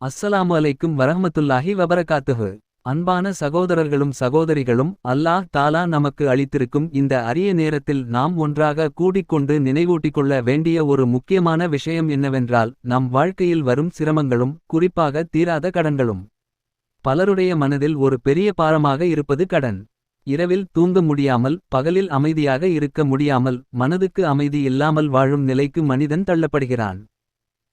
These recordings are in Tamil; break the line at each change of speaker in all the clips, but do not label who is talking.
அஸ்ஸலாமு அலைக்கும் வரஹ்மத்துல்லாஹி வபரகாத்துஹு. அன்பான சகோதரர்களும் சகோதரிகளும், அல்லாஹ் தாலா நமக்கு அளித்திருக்கும் இந்த அரிய நேரத்தில் நாம் ஒன்றாக கூடிக்கொண்டு நினைவூட்டிக்கொள்ள வேண்டிய ஒரு முக்கியமான விஷயம் என்னவென்றால், நம் வாழ்க்கையில் வரும் சிரமங்களும், குறிப்பாக தீராத கடன்களும். பலருடைய மனதில் ஒரு பெரிய பாரமாக இருப்பது கடன். இரவில் தூங்க முடியாமல், பகலில் அமைதியாக இருக்க முடியாமல், மனதுக்கு அமைதி இல்லாமல் வாழும் நிலைக்கு மனிதன் தள்ளப்படுகிறான்.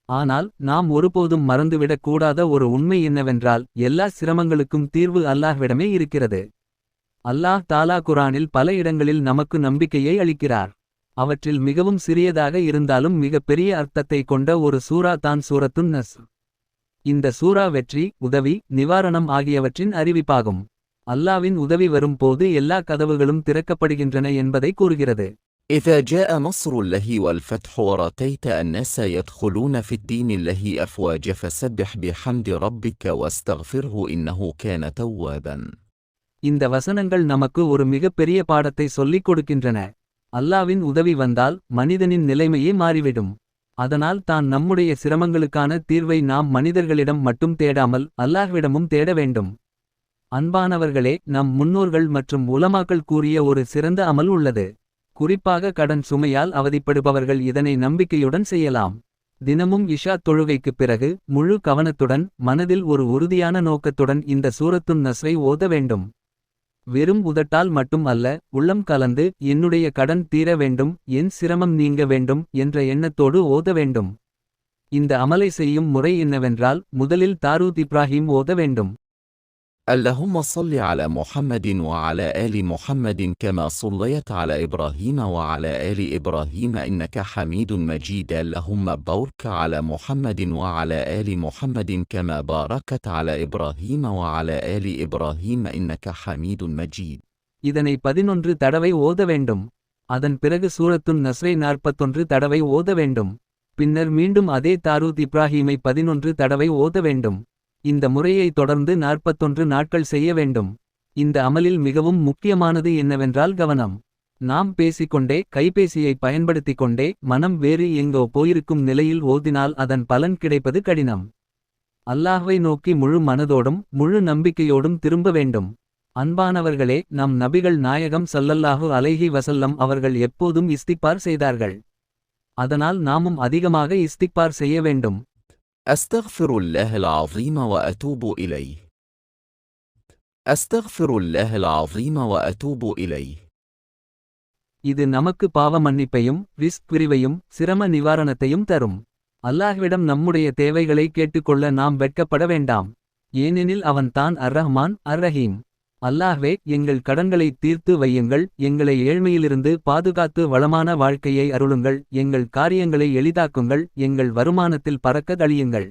ஆனால் நாம் ஒருபோதும் மறந்துவிடக் கூடாத ஒரு உண்மை என்னவென்றால், எல்லா சிரமங்களுக்கும் தீர்வு அல்லாஹ்விடமே இருக்கிறது. அல்லாஹ் தாலா குரானில் பல இடங்களில் நமக்கு நம்பிக்கையை அளிக்கிறார். அவற்றில் மிகவும் சிறியதாக இருந்தாலும் மிக பெரிய அர்த்தத்தை கொண்ட ஒரு சூரா தான் சூரத்துன் நஸ்ர். இந்த சூரா வெற்றி, உதவி, நிவாரணம் ஆகியவற்றின் அறிவிப்பாகும். அல்லாவின் உதவி வரும் போது எல்லா கதவுகளும் திறக்கப்படுகின்றன என்பதை கூறுகிறது.
إذا جاء نصر الله والفتح ورأيت الناس يدخلون في الدين الله أفواجا فسبح بحمد ربك واستغفره إنه كان توابا.
இந்த வசனங்கள் நமக்கு ஒரு மிகப்பெரிய பாடத்தை சொல்லிக் கொடுக்கின்றன. அல்லாவின் உதவி வந்தால் மனிதனின் நிலைமையே மாறிவிடும். அதனால் தான் நம்முடைய சிரமங்களுக்கான தீர்வை நாம் மனிதர்களிடம் மட்டும் தேடாமல் அல்லாஹ்விடமும் தேட வேண்டும். அன்பானவர்களே, நம் முன்னோர்கள் மற்றும் உலமாக்கள் கூறிய ஒரு சிறந்த அமல் உள்ளது. குறிப்பாக கடன் சுமையால் அவதிப்படுபவர்கள் இதனை நம்பிக்கையுடன் செய்யலாம். தினமும் இஷா தொழுகைக்குப் பிறகு முழு கவனத்துடன், மனதில் ஒரு உறுதியான நோக்கத்துடன் இந்த சூரத்துன் நஸ்ரை ஓத வேண்டும். வெறும் உதட்டால் மட்டும் அல்ல, உள்ளம் கலந்து என்னுடைய கடன் தீர வேண்டும், என் சிரமம் நீங்க வேண்டும் என்ற எண்ணத்தோடு ஓத வேண்டும். இந்த அமலை செய்யும் முறை என்னவென்றால், முதலில் தாரூத் இப்ராஹிம் ஓத வேண்டும்.
اللهم صل على محمد وعلى آل محمد كما صليت على إبراهيم وعلى آل إبراهيم إنك حميد مجيد. اللهم بارك على محمد وعلى آل محمد كما باركت على إبراهيم وعلى آل إبراهيم إنك حميد مجيد.
இதனை 11 தடவை ஓத வேண்டும். அதன் பிறகு சூரத்துன் நஸ்ரை 41 தடவை ஓத வேண்டும். பின்னர் மீண்டும் அதே தாரூத் இப்ராஹீமை 11 தடவை ஓத வேண்டும். இந்த முறையை தொடர்ந்து 41 நாட்கள் செய்ய வேண்டும். இந்த அமலில் மிகவும் முக்கியமானது என்னவென்றால் கவனம். நாம் பேசிக்கொண்டே, கைபேசியை பயன்படுத்திக் கொண்டே, மனம் வேறு எங்கோ போயிருக்கும் நிலையில் ஓதினால் அதன் பலன் கிடைப்பது கடினம். அல்லாஹ்வை நோக்கி முழு மனதோடும் முழு நம்பிக்கையோடும் திரும்ப வேண்டும். அன்பானவர்களே, நம் நபிகள் நாயகம் ஸல்லல்லாஹு அலைஹி வஸல்லம் அவர்கள் எப்போதும் இஸ்திக்பார் செய்தார்கள். அதனால் நாமும் அதிகமாக இஸ்திக்பார் செய்ய வேண்டும்.
أستغفر الله العظيم وأتوب إليه. أستغفر الله العظيم وأتوب إليه.
இது நமக்கு பாவ மன்னிப்பையும், ரிஸ்க் பிரிவையும், சிரம நிவாரணத்தையும் தரும். அல்லாஹ்விடம் நம்முடைய தேவைகளை கேட்டுக்கொள்ள நாம் வெட்கப்பட வேண்டாம். ஏனெனில் அவன் தான் அர் ரஹ்மான், அர் ரஹீம். அல்லாஹ்வே, எங்கள் கடன்களை தீர்த்து வையுங்கள், எங்களை ஏழ்மையிலிருந்து பாதுகாத்து வளமான வாழ்க்கையை அருளுங்கள், எங்கள் காரியங்களை எளிதாக்குங்கள், எங்கள் வருமானத்தில் பறக்க தளியுங்கள்.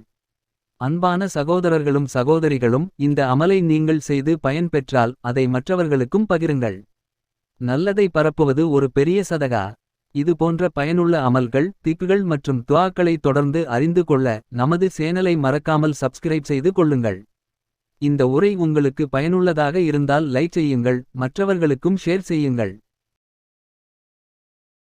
அன்பான சகோதரர்களும் சகோதரிகளும், இந்த அமலை நீங்கள் செய்து பயன் பெற்றால் அதை மற்றவர்களுக்கும் பகிருங்கள். நல்லதை பரப்புவது ஒரு பெரிய சதகா. இது போன்ற பயனுள்ள அமல்கள், திக்குகள் மற்றும் துஆக்களை தொடர்ந்து அறிந்து கொள்ள நமது சேனலை மறக்காமல் சப்ஸ்கிரைப் செய்து கொள்ளுங்கள். இந்த உரை உங்களுக்கு பயனுள்ளதாக இருந்தால் லைக் செய்யுங்கள், மற்றவர்களுக்கும் ஷேர் செய்யுங்கள்.